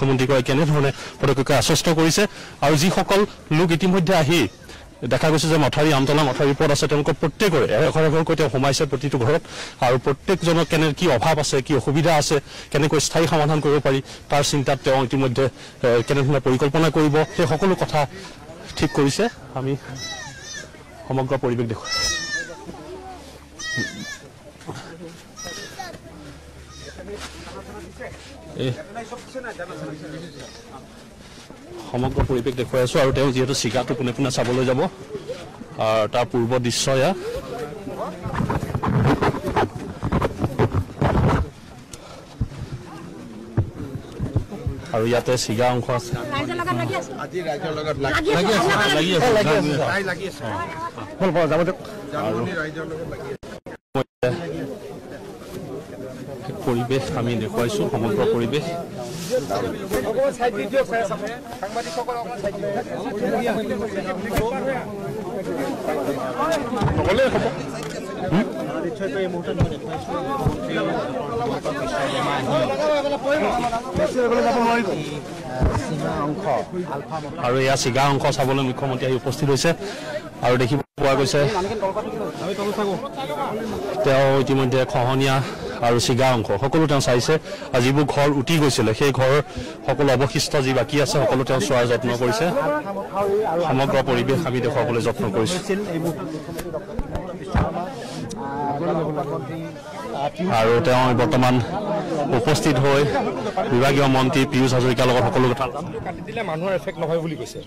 মুখ্যমন্ত্ৰীগৰাকীয়ে কেনেধৰণে পদক্ষেপ আশ্বস্ত কৰিছে আৰু যিসকল লোক ইতিমধ্যে আহি দেখা গৈছে যে মথাউৰি আমতলা মথাউৰিৰ ওপৰত আছে তেওঁলোকৰ প্ৰত্যেকৰে এঘৰকৈ তেওঁ সোমাইছে প্ৰতিটো ঘৰত আৰু প্ৰত্যেকজনৰ কি অভাৱ আছে কি অসুবিধা আছে কেনেকৈ স্থায়ী সমাধান কৰিব পাৰি তাৰ চিন্তাত তেওঁ ইতিমধ্যে কেনেধৰণে পৰিকল্পনা কৰিব সেই সকলো কথা ঠিক কৰিছে আমি সমগ্ৰ পৰিৱেশ দেখুৱাই সমগ্ৰ পৰিৱেশ দেখুৱাই আছো আৰু তেওঁ যিহেতু চিগাটো পোনে পোনে চাবলৈ যাব আৰু তাৰ পূৰ্ব দৃশ্য এয়া আৰু ইয়াতে চিগা অংশ আছে পৰিৱেশ আমি দেখুৱাইছো সমগ্ৰ পৰিৱেশ আৰু এয়া চিগা অংশ চাবলৈ মুখ্যমন্ত্ৰী আহি উপস্থিত হৈছে আৰু দেখিব পোৱা গৈছে তেওঁ ইতিমধ্যে খহনীয়া আৰু চিগা অংশ সকলো তেওঁ চাইছে আৰু যিবোৰ ঘৰ উটি গৈছিলে সেই ঘৰৰ সকলো অৱশিষ্ট যি বাকী আছে সকলো তেওঁ চোৱাৰ যত্ন কৰিছে সমগ্ৰ পৰিৱেশ আমি দেখুৱাবলৈ যত্ন কৰিছো আৰু তেওঁ বৰ্তমান উপস্থিত হৈ বিভাগীয় মন্ত্ৰী পীয়ুষ হাজৰিকাৰ লগত সকলো কথা কাটি দিলে মানুহৰ এফেক্ট নহয় বুলি কৈছে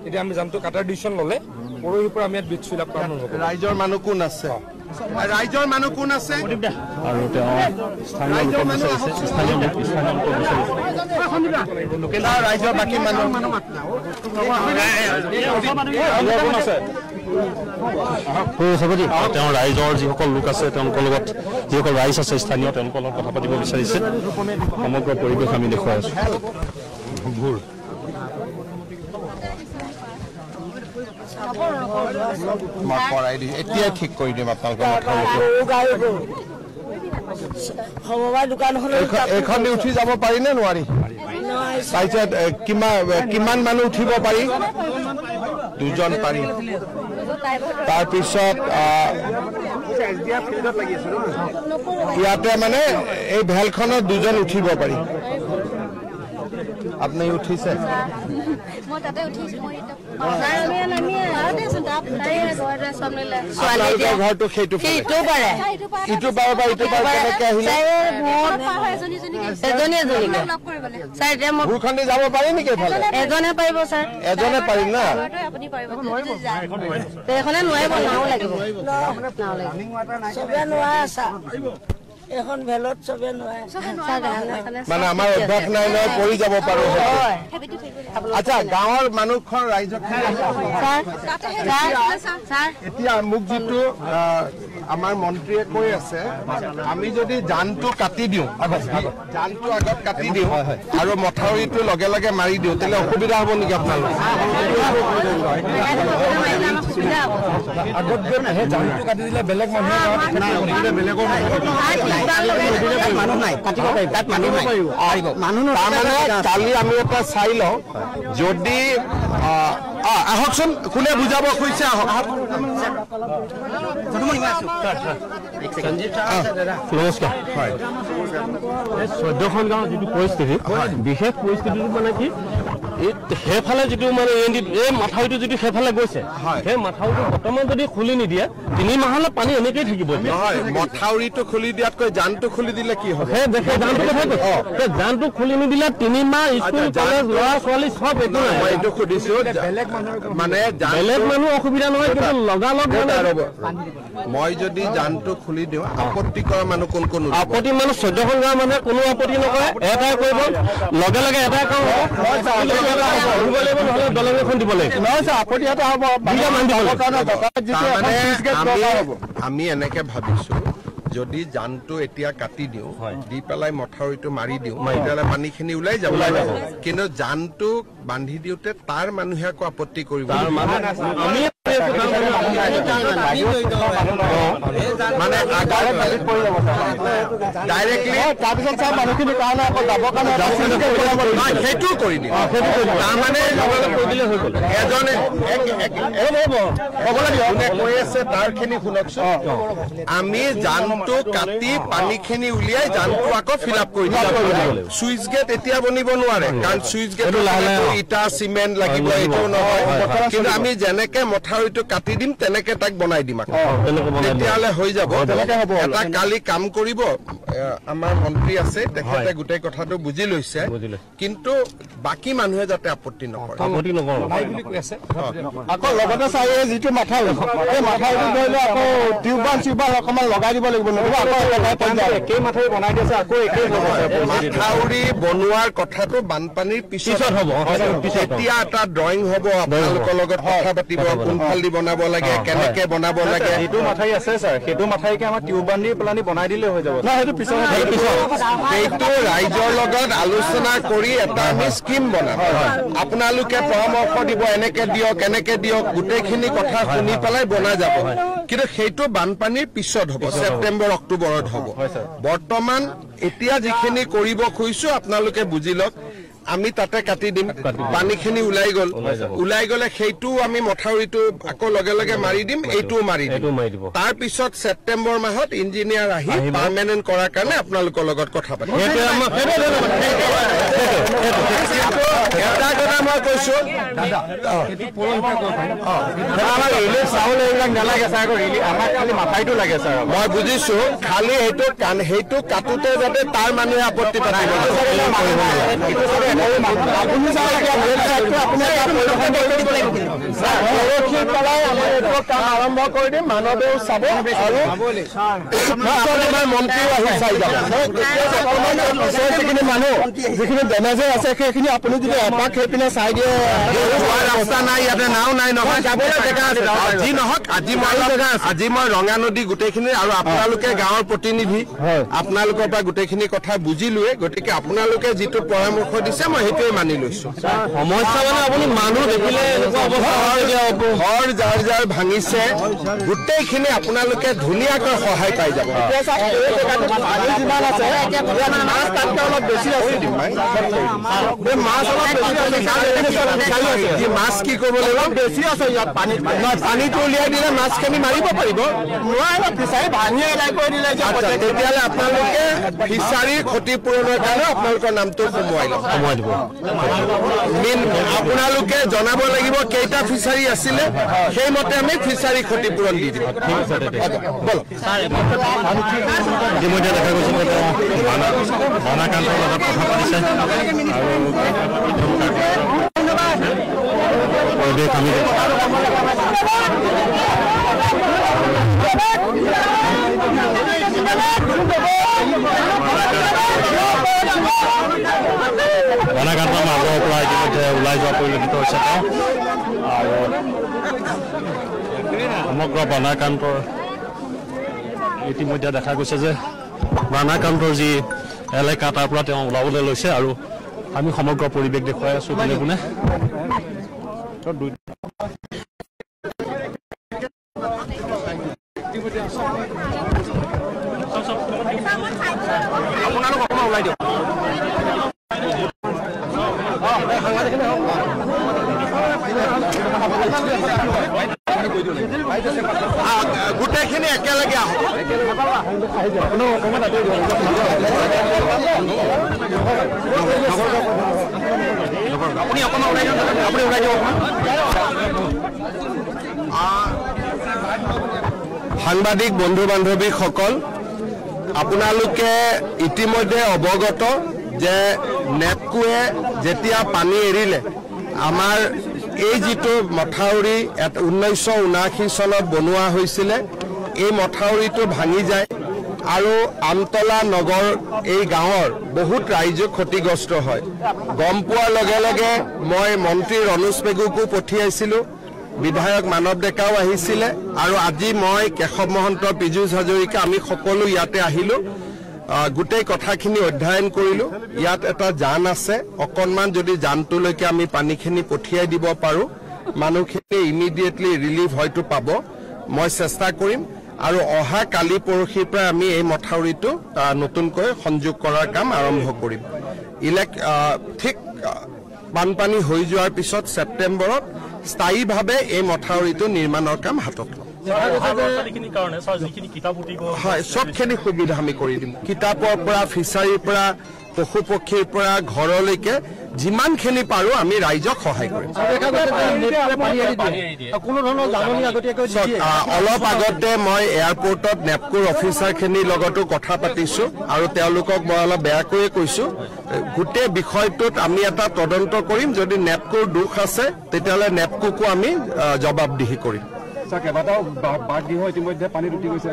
এতিয়া আমি জানতো কাটাৰ ডিচিশ্যন ললে পৰহিৰ পৰা আমি ইয়াত বিট ফিল আপ কৰা নহ'ব ৰাইজৰ মানুহ কোন আছে আৰু তেওঁ ৰাইজৰ বাকী মানুহ তেওঁ ৰাইজৰ যিসকল লোক আছে তেওঁলোকৰ লগত যিসকল ৰাইজ আছে স্থানীয় তেওঁলোকৰ লগত কথা পাতিব বিচাৰিছে সমগ্ৰ পৰিৱেশ আমি দেখুৱাই আছো এতিয়া ঠিক কৰি দিম আপোনালোকৰ এইখন উঠি যাব পাৰি নে নোৱাৰি তাৰপিছত কিমান মানুহ উঠিব পাৰি দুজন পাৰি তাৰপিছত ইয়াতে মানে এই ভেলখনত দুজন উঠিব পাৰি আপুনি উঠিছে ঘৰটো সেইটো ইটো পাৰ বা ইটো পাৰ কেনেকে আহিলে ভূখণ্ডি যাব পাৰি নেকি এইফালে এজনে পাৰিব ছাৰ এজনে পাৰিম না এইখনে নোৱাৰিব নাও লাগিব চবে নোৱাৰে এখন ভেলত চবে নোৱাৰে মানে আমাৰ অভ্যাস নাই নহয় পৰি যাব পাৰো আচ্ছা গাঁৱৰ মানুহখন ৰাইজক এতিয়া মোক যিটো আমাৰ মন্ত্ৰীয়ে কৈ আছে আমি যদি জানটো কাটি দিওঁ জানটো আগত কাটি দিওঁ আৰু মথাউৰিটো লগে লগে মাৰি দিওঁ তেতিয়াহ'লে অসুবিধা হ'ব নেকি আপোনালোকৰ আগত গৈ জানটো কাটি দিলে বেলেগ মানুহে বেলেগৰ মানুহ নাই কাটিব পাৰিব তাত মানুহ নাই কালি আমি এটা চাই লওঁ যদি আহকচোন কোনে বুজাব খুজিছে আহক নমস্কাৰ হয় 14খন গাঁৱৰ যিটো পৰিস্থিতি বিশেষ পৰিস্থিতিটো মানে কি সেইফালে যিটো মানে এই মাথাউৰিটো যিটো সেইফালে গৈছে সেই মাথাউৰিটো বৰ্তমান যদি খুলি নিদিয়ে 3 মাহলৈ পানী এনেকেই থাকিব নহয় মথাউৰিটো খুলি দিয়াতকৈ জানটো খুলি দিলে কি হ'ব সেই দেখে জানটো কথা কৈছে জানটো খুলি নিদিলে 3 মাহ স্কুল কলেজ ল'ৰা ছোৱালী সব একো নাই মই এইটো সুধিছো বেলেগ মানুহ অসুবিধা নহয় কিন্তু লগালগ মই যদি জানটো খুলি দিওঁ আপত্তি কৰা মানুহ কোন কোন আপত্তি মানুহ 14খন গাঁৱৰ মানুহে কোনো আপত্তি নকৰে এটাই কৰিব লগে লগে এটাই কাম দলং এখন দিব লাগিব আপত্তি এটা হ'ব আমি এনেকে ভাবিছো যদি জানটো এতিয়া কাটি দিওঁ দি পেলাই মথাউৰিটো মাৰি দিওঁ তেতিয়াহ'লে পানীখিনি ওলাই যাব কিন্তু জানটো বান্ধি দিওঁতে তাৰ মানুহে আকৌ আপত্তি কৰিব মানে ডাইৰেক্টলি তাৰপিছত চাই মানুহখিনিৰ কাৰণে আকৌ যাবৰ কাৰণে সেইটো কৰি দিম তাৰমানে এজনে কৈ আছে তাৰখিনি শুনকচোন আমি জানটো কাটি পানীখিনি উলিয়াই জানটো আকৌ ফিল আপ কৰি দিম চুইচ গেট এতিয়া বনিব নোৱাৰে কাৰণ চুইচ গেট ইটা চিমেণ্ট লাগিব এইটো নহয় কিন্তু আমি যেনেকে মথাউৰিটো কাটি দিম তেনেকে তাক বনাই দিম আকৌ তেতিয়াহ'লে হৈ যাব এটা কালি কাম কৰিব আমাৰ মন্ত্ৰী আছে তেখেতে গোটেই কথাটো বুজি লৈছে কিন্তু বাকী মানুহে যাতে আপত্তি নকৰে আকৌ লগতে চাই যিটো মাথাউৰি এই মাথাউৰিটো ধৰিলে আকৌ টিউবাৰ চিউবাৰ অকণমান লগাই দিব লাগিব একেই মাথাউৰি বনাই দিছে আকৌ একেই মাথাউৰি বনোৱাৰ কথাটো বানপানীৰ পিছত হ'ব এতিয়া এটা ড্ৰয়িং হ'ব আপোনালোকৰ লগত কথা পাতিব কোনফালেদি বনাব লাগে কেনেকে বনাব লাগে যিটো মাথাউৰি আছে ছাৰ সেইটো মাথাউৰিকে আমাৰ টিউবাৰ দি পেলানি বনাই দিলে হৈ যাব সেইটো পিছত সেইটো ৰাইজৰ লগত আলোচনা কৰি এটা আমি স্কিম বনাম আপোনালোকে পৰামৰ্শ দিব এনেকে দিয়ক গোটেইখিনি কথা শুনি পেলাই বনাই যাব কিন্তু সেইটো বানপানীৰ পিছত হ'ব ছেপ্টেম্বৰ অক্টোবৰত হ'ব বৰ্তমান এতিয়া যিখিনি কৰিব খুজিছো আপোনালোকে বুজি লওক আমি তাতে কাটি দিম পানীখিনি ওলাই গ'লে সেইটো আমি মথাউৰিটো আকৌ লগে লগে মাৰি দিম এইটোও মাৰি দিম তাৰ পিছত ছেপ্টেম্বৰ মাহত ইঞ্জিনিয়াৰ আহি পাৰ্মানেণ্ট কৰাৰ কাৰণে আপোনালোকৰ লগত কথা পাতিম এটা কথা মই কৈছো চাউল এইবিলাক নালাগে ছাৰ আমাক খালি মাথাউৰিটো লাগে ছাৰ মই বুজিছো খালি সেইটো কাটোতে যাতে তাৰ মানুহে আপত্তি পাতিব আৰম্ভ কৰি দিম মানৱেও চাব আৰু মন্ত্ৰীও আহি চাই যাব যিখিনি মানুহ যিখিনি ডেমেজে আছে সেইখিনি আপুনি যদি এপাক সেইপিনে চাই দিয়ে ৰাস্তা নাই ইয়াতে নাও নাই নহয় যাবলৈ জেগা আছে যি নহওক আজি মই ৰঙা নদী গোটেইখিনি আৰু আপোনালোকে গাঁৱৰ প্ৰতিনিধি আপোনালোকৰ পৰা গোটেইখিনি কথা বুজিলোৱে গতিকে আপোনালোকে যিটো পৰামৰ্শ দিছে মই সেইটোৱে মানি লৈছো সমস্যা মানে আপুনি মানুহ দেখিলে ঘৰ যাৰ যাৰ ভাঙিছে গোটেইখিনি আপোনালোকে ধুনীয়াকৈ সহায় পাই যাব যিমান আছে মাছ তাতকৈ অলপ বেছি আছে মাছ অলপ বেছি মাছ কি কৰিব লাগিব বেছি আছে ইয়াত পানীটো উলিয়াই দিলে মাছখিনি মাৰিব পাৰিব নোৱাৰিব ফিচাৰী ভাঙি এদাই কৰি দিলে তেতিয়াহ'লে আপোনালোকে ফিচাৰীৰ ক্ষতিপূৰণৰ কাৰণে আপোনালোকৰ নামটো সোমোৱাই দিব আপোনালোকে জনাব লাগিব কেইটা ফিচাৰী আছিলে সেইমতে আমি ফিচাৰী ক্ষতিপূৰণ দি দিম ইতিমধ্যে দেখা গৈছে ধনাকান্তৰ লগত কথা পাতিছে আৰু আমি ধনাকান্তৰ মাজৰ পৰা ইতিমধ্যে ওলাই যোৱা পৰিলক্ষিত হৈছে তেওঁ আৰু সমগ্ৰ ধনাকান্তৰ ইতিমধ্যে দেখা গৈছে যে ধনাকান্তৰ যি এলেকা তাৰ পৰা তেওঁ ওলাবলৈ লৈছে আৰু আমি সমগ্ৰ পৰিৱেশ দেখুৱাই আছো কোনে কোনে আপোনালোক অকণমান ওলাই দিয়ক গোটেইখিনি একেলগে আহক আপুনি অকণমান ওলাই দিয়ক আপুনি ওলাই দিয়ক সাংবাদিক বন্ধু বান্ধৱীসকল আপোনালোকে ইতিমধ্যে অৱগত যে নেপকোৱে যেতিয়া পানী এৰিলে আমাৰ এই যিটো মথাউৰি 1979 চনত বনোৱা হৈছিলে এই মথাউৰিটো ভাঙি যায় আৰু আমতলা নগৰ এই গাঁৱৰ বহুত ৰাইজ ক্ষতিগ্ৰস্ত হয় গম পোৱাৰ লগে লগে মই মন্ত্ৰী ৰণোজ পেগুকো পঠিয়াইছিলোঁ বিধায়ক মানৱ ডেকাও আহিছিলে আৰু আজি মই কেশৱ মহন্ত পীযুষ হাজৰিকা আমি সকলো ইয়াতে আহিলোঁ গোটেই কথাখিনি অধ্যয়ন কৰিলো ইয়াত এটা জান আছে অকনমান যদি জানটোলৈকে আমি পানীখিনি পঠিয়াই দিব পাৰো মানুহখিনি ইমিডিয়েটলি ৰিলিফ হয়তো পাব মই চেষ্টা কৰিম আৰু অহা কালি পৰহিৰ পৰা আমি এই মথাউৰিটো নতুনকৈ সংযোগ কৰাৰ কাম আৰম্ভ কৰিম ঠিক বানপানী হৈ যোৱাৰ পিছত ছেপ্টেম্বৰত স্থায়ীভাৱে এই মথাউৰিটো নিৰ্মাণৰ কাম হাতত ল'ম হয় সবখিনি সুবিধা আমি কৰি দিম কিতাপৰ পৰা ফিচাৰীৰ পৰা পশু পক্ষীৰ পৰা ঘৰলৈকে যিমানখিনি পাৰো আমি ৰাইজক সহায় কৰিম অলপ আগতে মই এয়াৰপৰ্টত নেপকোৰ অফিচাৰখিনিৰ লগতো কথা পাতিছো আৰু তেওঁলোকক মই অলপ বেয়াকৈয়ে কৈছো গোটেই বিষয়টোত আমি এটা তদন্ত কৰিম যদি নেপকোৰ দোষ আছে তেতিয়াহ'লে নেপকোকো আমি জবাবদিহি কৰিম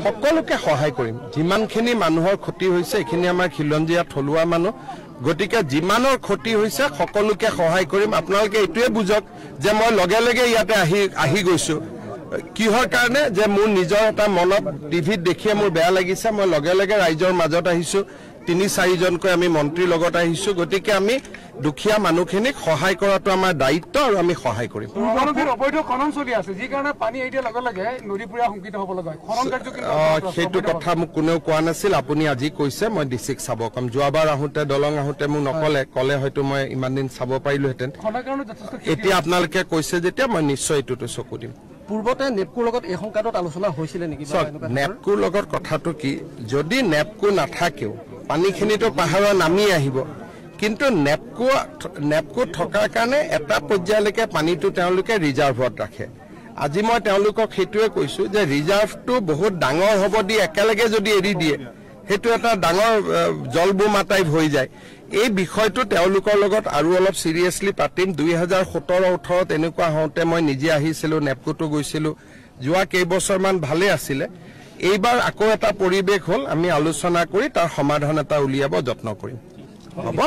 সকলোকে সহায় কৰিম যিমানখিনি মানুহৰ ক্ষতি হৈছে এইখিনি আমাৰ খিলঞ্জীয়া থলুৱা মানুহ গতিকে যিমানৰ ক্ষতি হৈছে সকলোকে সহায় কৰিম আপোনালোকে এইটোৱে বুজক যে মই লগে লগে ইয়াতে আহি গৈছো কিহৰ কাৰণে যে মোৰ নিজৰ এটা মনত টিভিত দেখিয়ে মোৰ বেয়া লাগিছে মই লগে লগে ৰাইজৰ মাজত আহিছো ৩-৪জনকৈ আমি মন্ত্ৰীৰ লগত আহিছো গতিকে আমি দুখীয়া মানুহখিনিক সহায় কৰাটো আমাৰ দায়িত্ব আৰু আমি সহায় কৰিম সেইটো কথা মোক কোনেও কোৱা নাছিল আপুনি আজি কৈছে মই ডিচিক চাব কম যোৱাবাৰ আহোঁতে দলং আহোঁতে মোক ক'লে হয়তো মই ইমান দিন চাব পাৰিলোহেঁতেন এতিয়া আপোনালোকে কৈছে যেতিয়া মই নিশ্চয় এইটোতো চকু দিম পূৰ্বতে নেপকোৰ লগত এই সংকাটত আলোচনা হৈছিলে নেকি নেপকোৰ লগত কথাটো কি যদি নেপকো নাথাকেও পানীখিনিতো পাহাৰৰ নামি আহিব কিন্তু নেপকো থকাৰ কাৰণে এটা পৰ্যায়লৈকে পানীটো তেওঁলোকে ৰিজাৰ্ভত ৰাখে আজি মই তেওঁলোকক সেইটোৱে কৈছো যে ৰিজাৰ্ভটো বহুত ডাঙৰ হ'ব দি একেলগে যদি এৰি দিয়ে সেইটো এটা ডাঙৰ জলবোমা টাইপ হৈ যায় এই বিষয়টো তেওঁলোকৰ লগত আৰু অলপ সিৰিয়াসলি পাতিম 2017-18 এনেকুৱা হওঁতে মই নিজে আহিছিলো নেপকোটো গৈছিলো যোৱা কেইবছৰমান ভালে আছিলে এইবাৰ আকৌ এটা পৰিৱেশ হ'ল আমি আলোচনা কৰি তাৰ সমাধান এটা উলিয়াব যত্ন কৰিম হ'ব